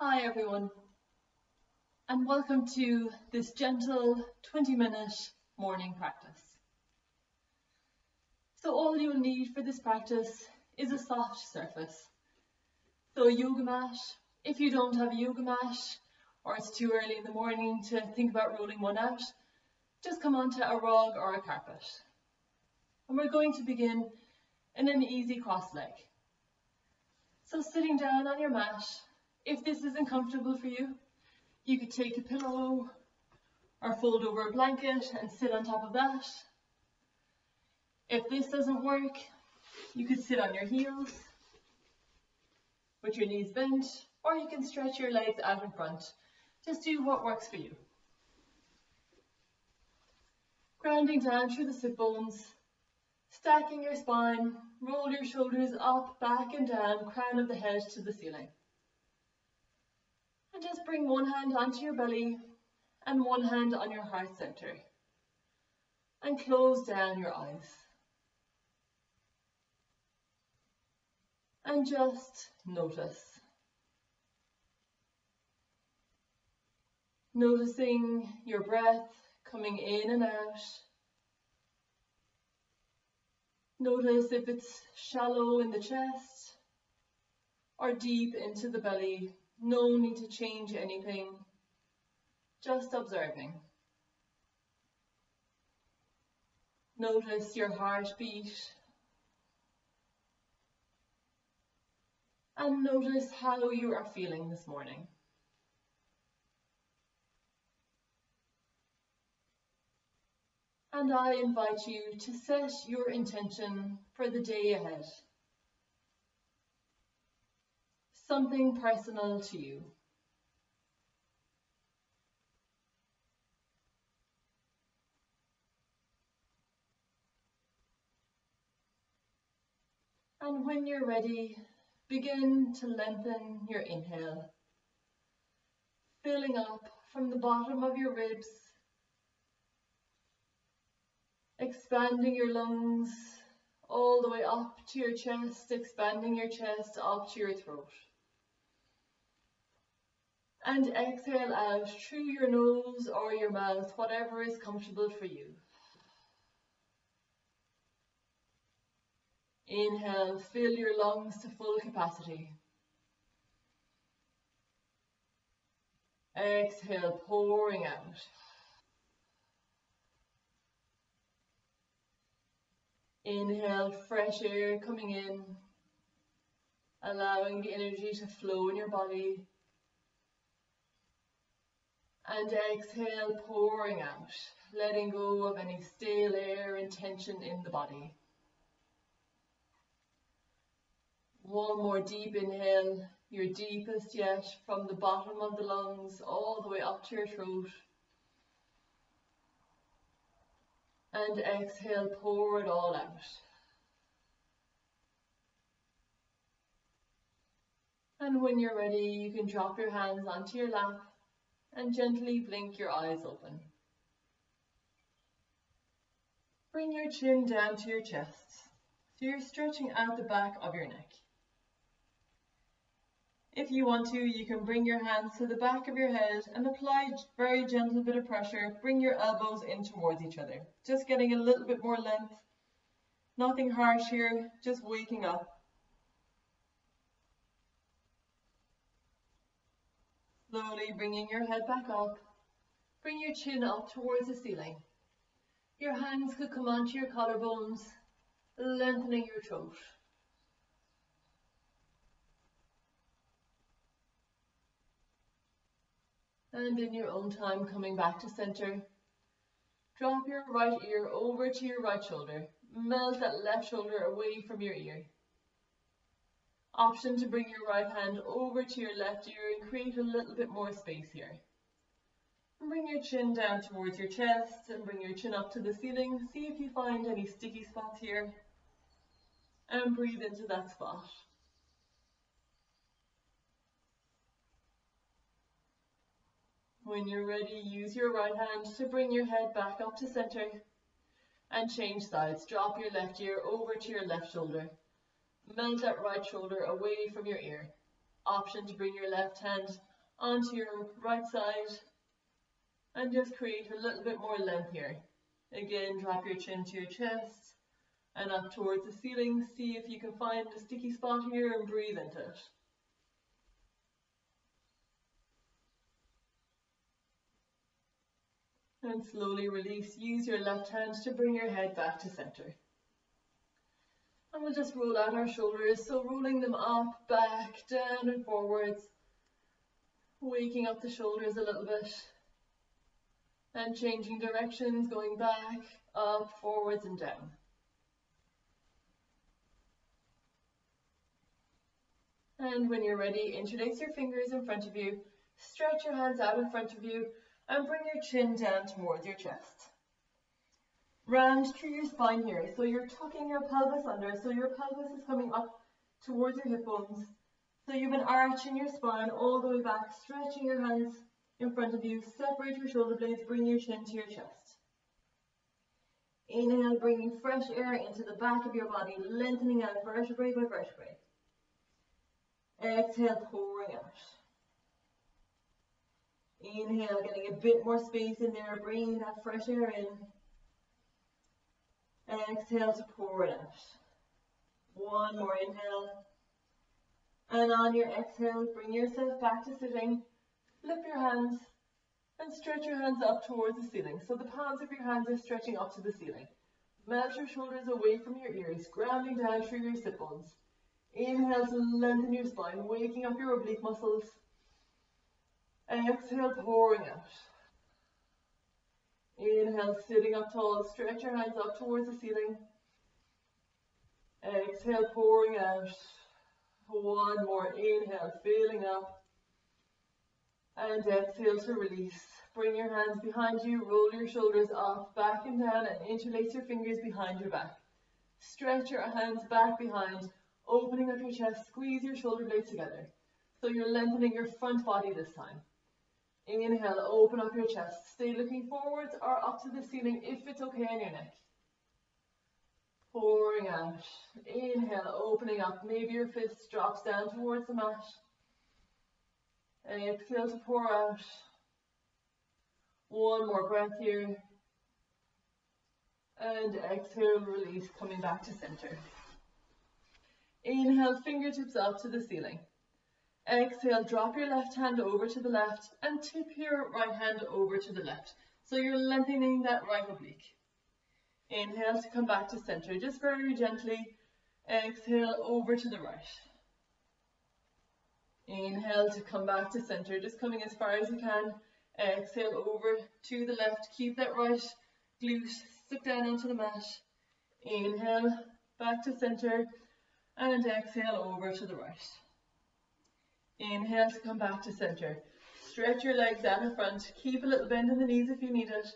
Hi everyone, and welcome to this gentle 20-minute morning practice. So all you'll need for this practice is a soft surface. So a yoga mat. If you don't have a yoga mat, or it's too early in the morning to think about rolling one out, just come onto a rug or a carpet. And we're going to begin in an easy cross leg. So sitting down on your mat, if this isn't comfortable for you, you could take a pillow or fold over a blanket and sit on top of that. If this doesn't work, you could sit on your heels with your knees bent, or you can stretch your legs out in front. Just do what works for you. Grounding down through the sit bones, stacking your spine, roll your shoulders up, back and down, crown of the head to the ceiling. And just bring one hand onto your belly and one hand on your heart center. And close down your eyes. And just notice. Noticing your breath coming in and out. Notice if it's shallow in the chest or deep into the belly. No need to change anything, just observing. Notice your heartbeat and notice how you are feeling this morning. And I invite you to set your intention for the day ahead. Something personal to you. And when you're ready, begin to lengthen your inhale, filling up from the bottom of your ribs, expanding your lungs all the way up to your chest, expanding your chest up to your throat. And exhale out through your nose or your mouth, whatever is comfortable for you. Inhale, fill your lungs to full capacity. Exhale, pouring out. Inhale, fresh air coming in, allowing the energy to flow in your body. And exhale, pouring out, letting go of any stale air and tension in the body. One more deep inhale, your deepest yet, from the bottom of the lungs all the way up to your throat. And exhale, pour it all out. And when you're ready, you can drop your hands onto your lap and gently blink your eyes open. Bring your chin down to your chest, so you're stretching out the back of your neck. If you want to, you can bring your hands to the back of your head and apply a very gentle bit of pressure. Bring your elbows in towards each other, just getting a little bit more length. Nothing harsh here, just waking up. Slowly bringing your head back up. Bring your chin up towards the ceiling. Your hands could come onto your collarbones, lengthening your throat. And in your own time, coming back to center. Drop your right ear over to your right shoulder. Melt that left shoulder away from your ear. Option to bring your right hand over to your left ear and create a little bit more space here. And bring your chin down towards your chest and bring your chin up to the ceiling. See if you find any sticky spots here. And breathe into that spot. When you're ready, use your right hand to bring your head back up to center and change sides. Drop your left ear over to your left shoulder. Melt that right shoulder away from your ear. Option to bring your left hand onto your right side and just create a little bit more length here. Again, drop your chin to your chest and up towards the ceiling. See if you can find a sticky spot here and breathe into it. And slowly release. Use your left hand to bring your head back to center. And we'll just roll out our shoulders, so rolling them up, back, down and forwards, waking up the shoulders a little bit, and changing directions, going back, up, forwards and down. And when you're ready, interlace your fingers in front of you, stretch your hands out in front of you, and bring your chin down towards your chest. Round through your spine here, so you're tucking your pelvis under, so your pelvis is coming up towards your hip bones. So you have an arch in your spine all the way back, stretching your hands in front of you, separate your shoulder blades, bring your chin to your chest. Inhale, bringing fresh air into the back of your body, lengthening out vertebrae by vertebrae. Exhale, pouring out. Inhale, getting a bit more space in there, bringing that fresh air in. Exhale to pour it out. One more inhale. And on your exhale, bring yourself back to sitting. Flip your hands and stretch your hands up towards the ceiling. So the palms of your hands are stretching up to the ceiling. Melt your shoulders away from your ears, grounding down through your sit bones. Inhale to lengthen your spine, waking up your oblique muscles. Exhale, pouring out. Inhale, sitting up tall, stretch your hands up towards the ceiling. Exhale, pouring out. One more inhale, filling up. And exhale to release. Bring your hands behind you, roll your shoulders up, back and down, and interlace your fingers behind your back. Stretch your hands back behind, opening up your chest, squeeze your shoulder blades together. So you're lengthening your front body this time. Inhale, open up your chest. Stay looking forwards or up to the ceiling if it's okay on your neck. Pouring out. Inhale, opening up. Maybe your fist drops down towards the mat. Exhale to pour out. One more breath here. And exhale, release, coming back to center. Inhale, fingertips up to the ceiling. Exhale, drop your left hand over to the left and tip your right hand over to the left. So you're lengthening that right oblique. Inhale to come back to center, just very gently. Exhale, over to the right. Inhale to come back to center, just coming as far as you can. Exhale, over to the left. Keep that right glute stuck down onto the mat. Inhale, back to center. And exhale, over to the right. Inhale to come back to center. Stretch your legs out in front. Keep a little bend in the knees if you need it.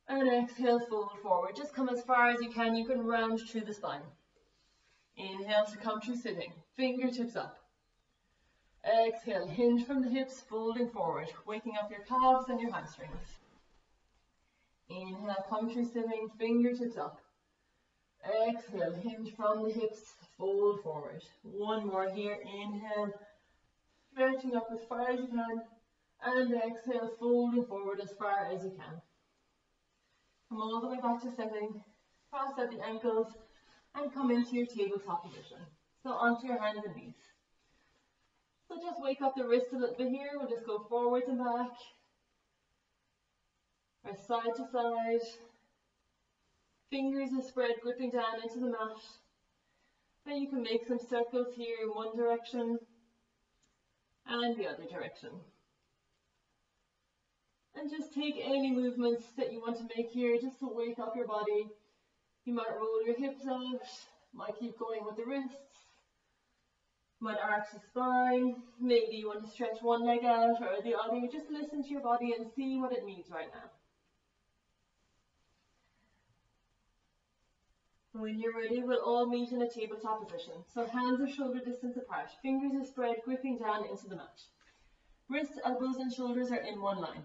And exhale, fold forward. Just come as far as you can. You can round through the spine. Inhale to come through sitting. Fingertips up. Exhale, hinge from the hips, folding forward. Waking up your calves and your hamstrings. Inhale, come through sitting. Fingertips up. Exhale, hinge from the hips, fold forward. One more here. Inhale. Stretching up as far as you can, and exhale, folding forward as far as you can. Come all the way back to sitting, cross out the ankles, and come into your tabletop position. So onto your hands and knees. So just wake up the wrists a little bit here. We'll just go forwards and back, or side to side. Fingers are spread, gripping down into the mat. And you can make some circles here in one direction and the other direction. And just take any movements that you want to make here just to wake up your body. You might roll your hips out, might keep going with the wrists, might arch the spine, maybe you want to stretch one leg out or the other. Just listen to your body and see what it needs right now. When you're ready, we'll all meet in a tabletop position. So hands are shoulder distance apart, fingers are spread, gripping down into the mat. Wrists, elbows and shoulders are in one line.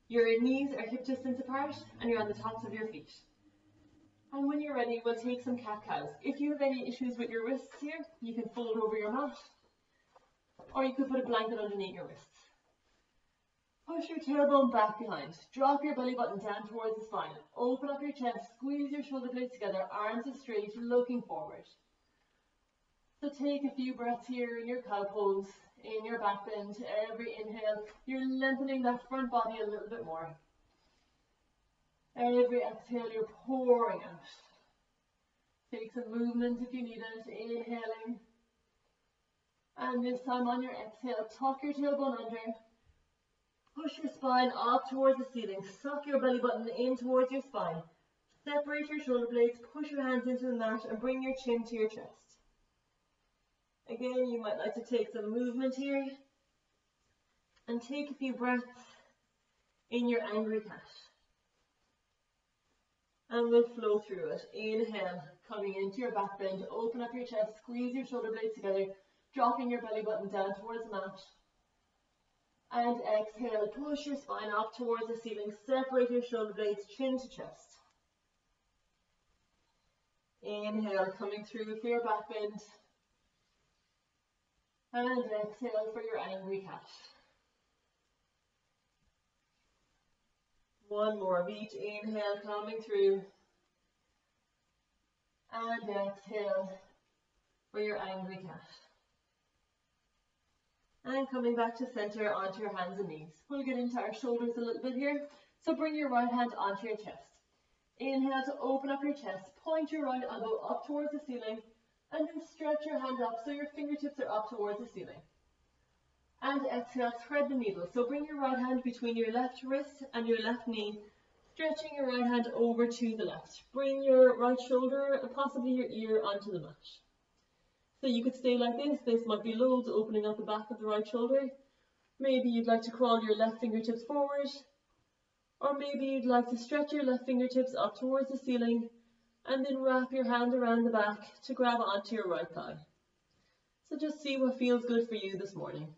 Your knees are hip distance apart and you're on the tops of your feet. And when you're ready, we'll take some cat-cows. If you have any issues with your wrists here, you can fold over your mat. or you could put a blanket underneath your wrists. Push your tailbone back behind. Drop your belly button down towards the spine. Open up your chest, squeeze your shoulder blades together, arms are straight, looking forward. So take a few breaths here in your cow pose, in your back bend. Every inhale, you're lengthening that front body a little bit more. Every exhale, you're pouring out. Take some movement if you need it, inhaling. And this time on your exhale, tuck your tailbone under. Push your spine up towards the ceiling. Suck your belly button in towards your spine. Separate your shoulder blades, push your hands into the mat and bring your chin to your chest. Again, you might like to take some movement here. And take a few breaths in your angry cat. And we'll flow through it. Inhale, coming into your back bend. Open up your chest, squeeze your shoulder blades together, dropping your belly button down towards the mat. And exhale, push your spine up towards the ceiling. Separate your shoulder blades, chin to chest. Inhale, coming through for your back bend. And exhale for your angry cat. One more beat. Inhale, coming through. And exhale for your angry cat. And coming back to center onto your hands and knees. We'll get into our shoulders a little bit here. So bring your right hand onto your chest. Inhale to open up your chest. Point your right elbow up towards the ceiling. And then stretch your hand up so your fingertips are up towards the ceiling. And exhale, thread the needle. So bring your right hand between your left wrist and your left knee. Stretching your right hand over to the left. Bring your right shoulder, possibly your ear, onto the mat. So you could stay like this. This might be loads, opening up the back of the right shoulder. Maybe you'd like to crawl your left fingertips forward. Or maybe you'd like to stretch your left fingertips up towards the ceiling and then wrap your hand around the back to grab onto your right thigh. So just see what feels good for you this morning.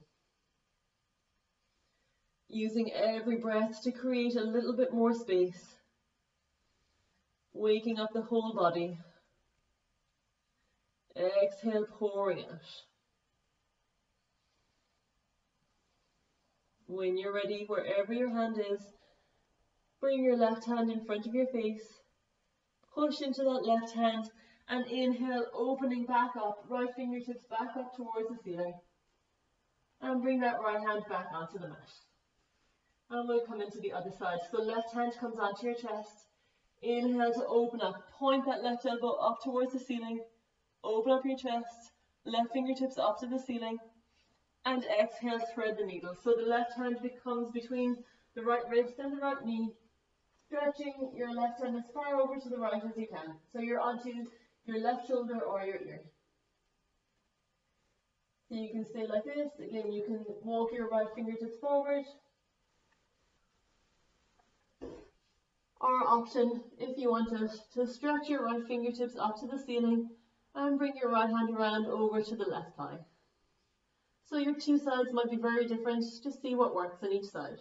Using every breath to create a little bit more space. Waking up the whole body. Exhale, pouring out. When you're ready, wherever your hand is, bring your left hand in front of your face. Push into that left hand and inhale, opening back up, right fingertips back up towards the ceiling. And bring that right hand back onto the mat. And we'll come into the other side. So left hand comes onto your chest. Inhale to open up. Point that left elbow up towards the ceiling. Open up your chest. Left fingertips up to the ceiling. And exhale, thread the needle. So the left hand becomes between the right wrist and the right knee. Stretching your left hand as far over to the right as you can. So you're onto your left shoulder or your ear. So you can stay like this. Again, you can walk your right fingertips forward. Or option, if you wanted, to stretch your right fingertips up to the ceiling and bring your right hand around over to the left thigh. So your two sides might be very different. Just see what works on each side.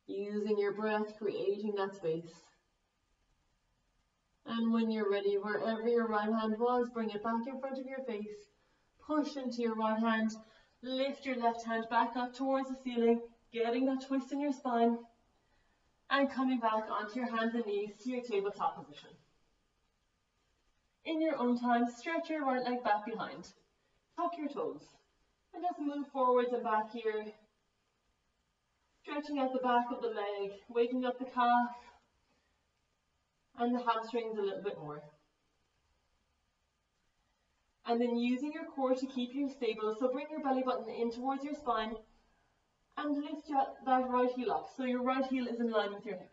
Using your breath, creating that space. And when you're ready, wherever your right hand was, bring it back in front of your face. Push into your right hand. Lift your left hand back up towards the ceiling, getting that twist in your spine. And coming back onto your hands and knees to your tabletop position. In your own time, stretch your right leg back behind. Tuck your toes. And just move forwards and back here. Stretching out the back of the leg, waking up the calf and the hamstrings a little bit more. And then using your core to keep you stable, so bring your belly button in towards your spine and lift that right heel up, so your right heel is in line with your hip.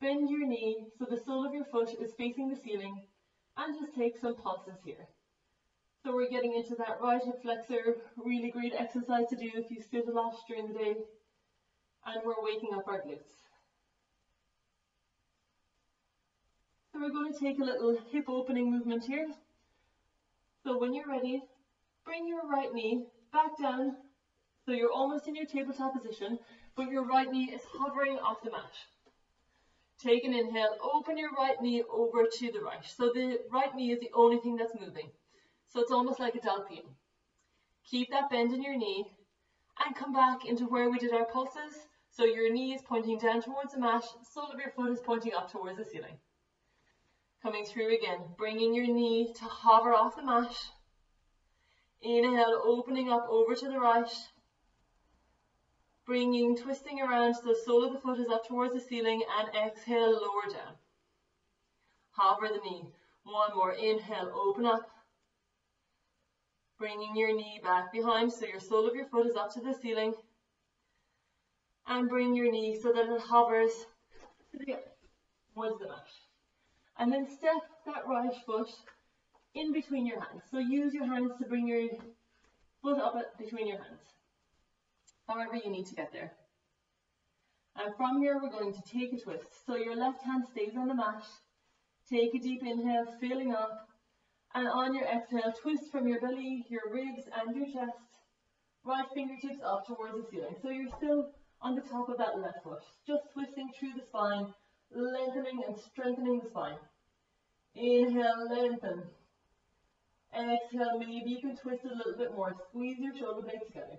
Bend your knee so the sole of your foot is facing the ceiling and just take some pulses here. So we're getting into that right hip flexor, really great exercise to do if you sit a lot during the day. And we're waking up our glutes. So we're going to take a little hip opening movement here. So when you're ready, bring your right knee back down. So you're almost in your tabletop position, but your right knee is hovering off the mat. Take an inhale, open your right knee over to the right. So the right knee is the only thing that's moving. So it's almost like a delphine. Keep that bend in your knee and come back into where we did our pulses. So your knee is pointing down towards the mat, sole of your foot is pointing up towards the ceiling. Coming through again, bringing your knee to hover off the mat. Inhale, opening up over to the right. Bringing, twisting around so the sole of the foot is up towards the ceiling, and exhale, lower down. Hover the knee. One more, inhale, open up. Bringing your knee back behind so your sole of your foot is up to the ceiling. And bring your knee so that it hovers towards the mat. And then step that right foot in between your hands. So use your hands to bring your foot up between your hands. However you need to get there. And from here we're going to take a twist. So your left hand stays on the mat. Take a deep inhale, filling up. And on your exhale, twist from your belly, your ribs and your chest. Right fingertips up towards the ceiling. So you're still on the top of that left foot. Just twisting through the spine, lengthening and strengthening the spine. Inhale, lengthen. Exhale, maybe you can twist a little bit more. Squeeze your shoulder blades together.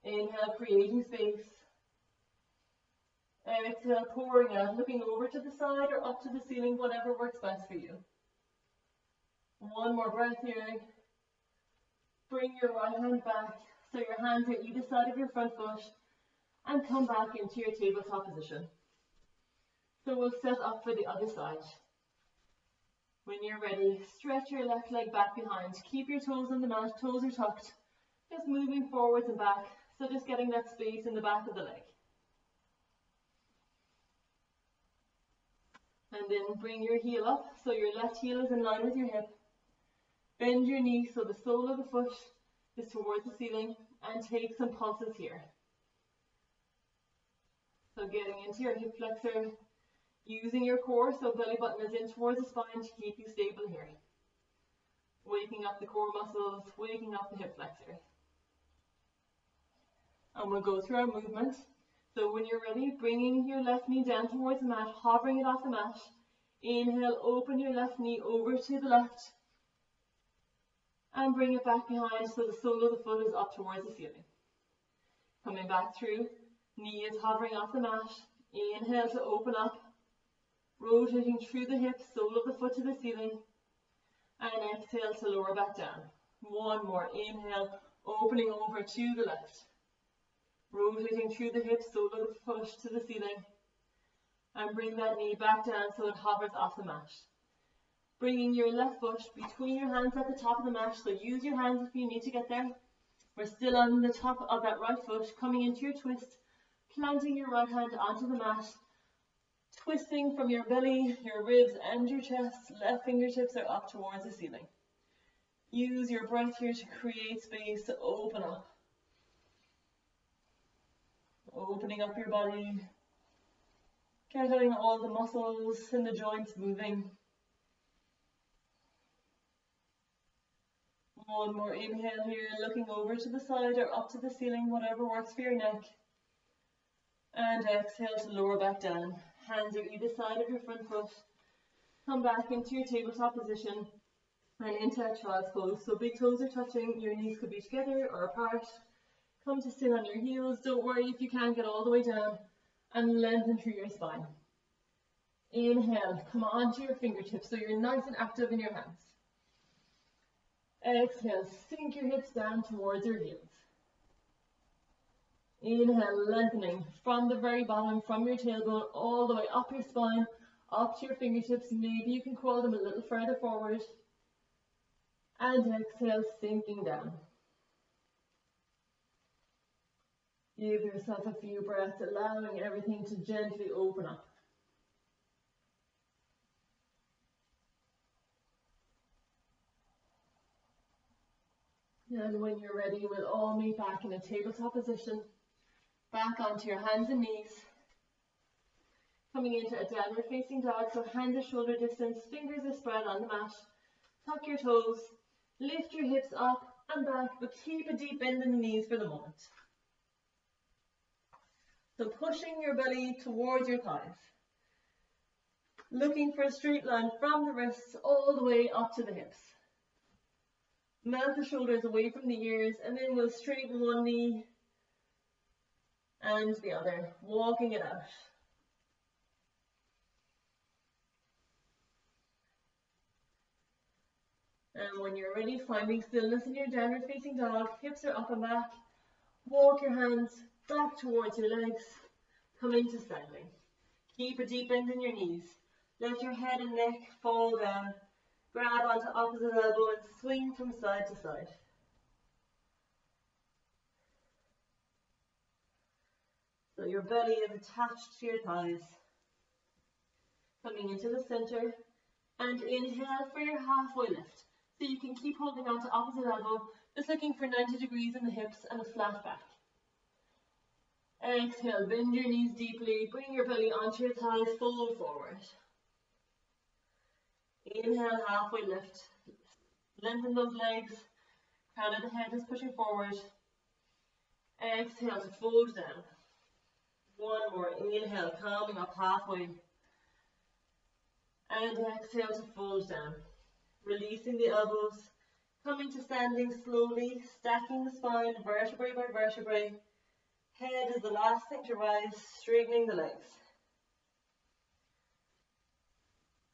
Inhale, creating space. Exhale, pouring out, looking over to the side or up to the ceiling, whatever works best for you. One more breath here. Bring your right hand back, so your hands are either side of your front foot, and come back into your tabletop position. So we'll set up for the other side. When you're ready, stretch your left leg back behind. Keep your toes on the mat, toes are tucked. Just moving forwards and back. So just getting that space in the back of the leg. And then bring your heel up, so your left heel is in line with your hip. Bend your knee so the sole of the foot is towards the ceiling, and take some pulses here. So getting into your hip flexor, using your core so belly button is in towards the spine to keep you stable here. Waking up the core muscles, waking up the hip flexor. And we'll go through our movement. So when you're ready, bringing your left knee down towards the mat, hovering it off the mat. Inhale, open your left knee over to the left. And bring it back behind so the sole of the foot is up towards the ceiling. Coming back through, knee is hovering off the mat. Inhale to open up. Rotating through the hips, sole of the foot to the ceiling. And exhale to lower back down. One more, inhale, opening over to the left. Rotating through the hips, sole of the foot to the ceiling. And bring that knee back down so it hovers off the mat. Bringing your left foot between your hands at the top of the mat, so use your hands if you need to get there. We're still on the top of that right foot, coming into your twist, planting your right hand onto the mat, twisting from your belly, your ribs and your chest. Left fingertips are up towards the ceiling. Use your breath here to create space to open up. Opening up your body, getting all the muscles in the joints moving. One more inhale here, looking over to the side or up to the ceiling, whatever works for your neck. And exhale to lower back down. Hands are either side of your front foot. Come back into your tabletop position and into a child's pose. So big toes are touching, your knees could be together or apart. Come to sit on your heels. Don't worry if you can't get all the way down, and lengthen through your spine. Inhale, come onto your fingertips so you're nice and active in your hands. Exhale, sink your hips down towards your heels. Inhale, lengthening from the very bottom, from your tailbone, all the way up your spine, up to your fingertips. Maybe you can crawl them a little further forward. And exhale, sinking down. Give yourself a few breaths, allowing everything to gently open up. And when you're ready, we'll all meet back in a tabletop position. Back onto your hands and knees. Coming into a downward facing dog, so hands at shoulder distance, fingers are spread on the mat. Tuck your toes, lift your hips up and back, but keep a deep bend in the knees for the moment. So pushing your belly towards your thighs. Looking for a straight line from the wrists all the way up to the hips. Melt the shoulders away from the ears, and then we'll straighten one knee and the other, walking it out. And when you're ready, finding stillness in your downward facing dog, hips are up and back. Walk your hands back towards your legs, coming to standing. Keep a deep bend in your knees. Let your head and neck fall down. Grab onto opposite elbow and swing from side to side. So your belly is attached to your thighs. Coming into the center, and inhale for your halfway lift. So you can keep holding on to opposite elbow, just looking for 90 degrees in the hips and a flat back. Exhale, bend your knees deeply, bring your belly onto your thighs, fold forward. Inhale, halfway lift. Lengthen those legs, crown of the head is pushing forward. Exhale to fold down. One more, inhale, coming up halfway. And exhale to fold down. Releasing the elbows, coming to standing slowly, stacking the spine, vertebrae by vertebrae. Head is the last thing to rise, straightening the legs.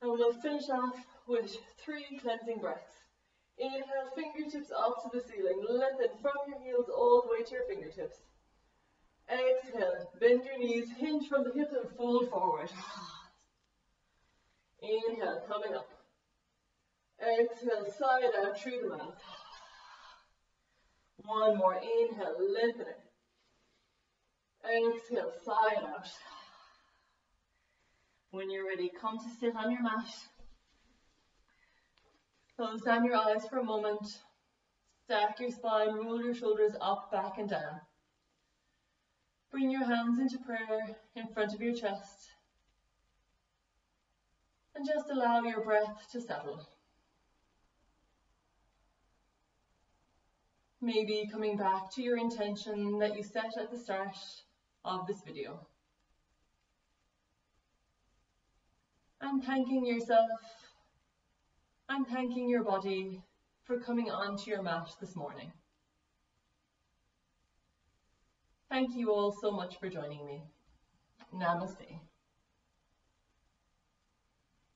And we'll finish off with 3 cleansing breaths. Inhale, fingertips up to the ceiling. Lengthen from your heels all the way to your fingertips. Exhale, bend your knees, hinge from the hips and fold forward. Inhale, coming up. Exhale, sigh down through the mouth. One more, inhale, lengthen it. Exhale, sigh it out. When you're ready, come to sit on your mat. Close down your eyes for a moment. Stack your spine, roll your shoulders up, back and down. Bring your hands into prayer in front of your chest. And just allow your breath to settle. Maybe coming back to your intention that you set at the start of this video. And thanking yourself and thanking your body for coming onto your mat this morning. Thank you all so much for joining me. Namaste.